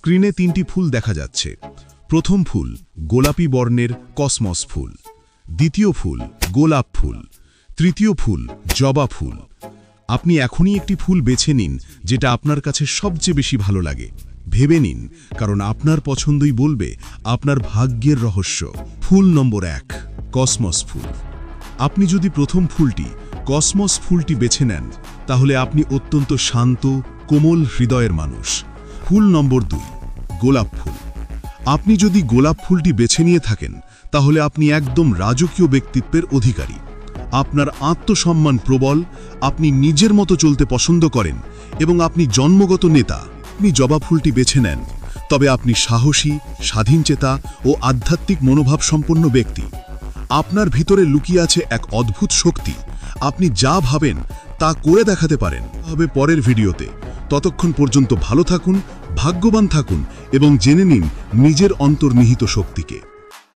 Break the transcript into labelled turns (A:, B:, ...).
A: স্ক্রিনে 3টি ফুল দেখা যাচ্ছে। প্রথম ফুল গোলাপি বর্ণের কসমস ফুল, দ্বিতীয় ফুল গোলাপ ফুল, তৃতীয় ফুল জবা ফুল। আপনি এখনই একটি ফুল বেছে নিন যেটা আপনার কাছে সবচেয়ে বেশি ভালো লাগে। ভেবে নিন, কারণ আপনার পছন্দই বলবে আপনার ভাগ্যের রহস্য। ফুল নম্বর 1 কসমস ফুল। আপনি যদি প্রথম ফুলটি কসমস ফুলটি বেছে নেন, তাহলে আপনি অত্যন্ত শান্ত, কোমল হৃদয়ের মানুষ। ফুল নম্বর 2 গোলাপ ফুল। আপনি যদি গোলাপ ফুলটি বেছে নিয়ে থাকেন, তাহলে আপনি একদম রাজকীয় ব্যক্তিত্বের অধিকারী। আপনার আত্মসম্মান প্রবল, আপনি নিজের মতো চলতে পছন্দ করেন এবং আপনি জন্মগত নেতা। আপনি জবা ফুলটি বেছে নেন, তবে আপনি সাহসী, স্বাধীনচেতা ও আধ্যাত্মিক মনোভাব সম্পন্ন ব্যক্তি। আপনার ভিতরে লুকিয়ে আছে এক অদ্ভুত শক্তি। আপনি যা ভাবেন তা করে দেখাতে পারেন। হবে পরের ভিডিওতে। ততক্ষণ পর্যন্ত ভালো থাকুন, ভাগ্যবান থাকুন এবং জেনে নিন নিজের অন্তর্নিহিত শক্তিকে।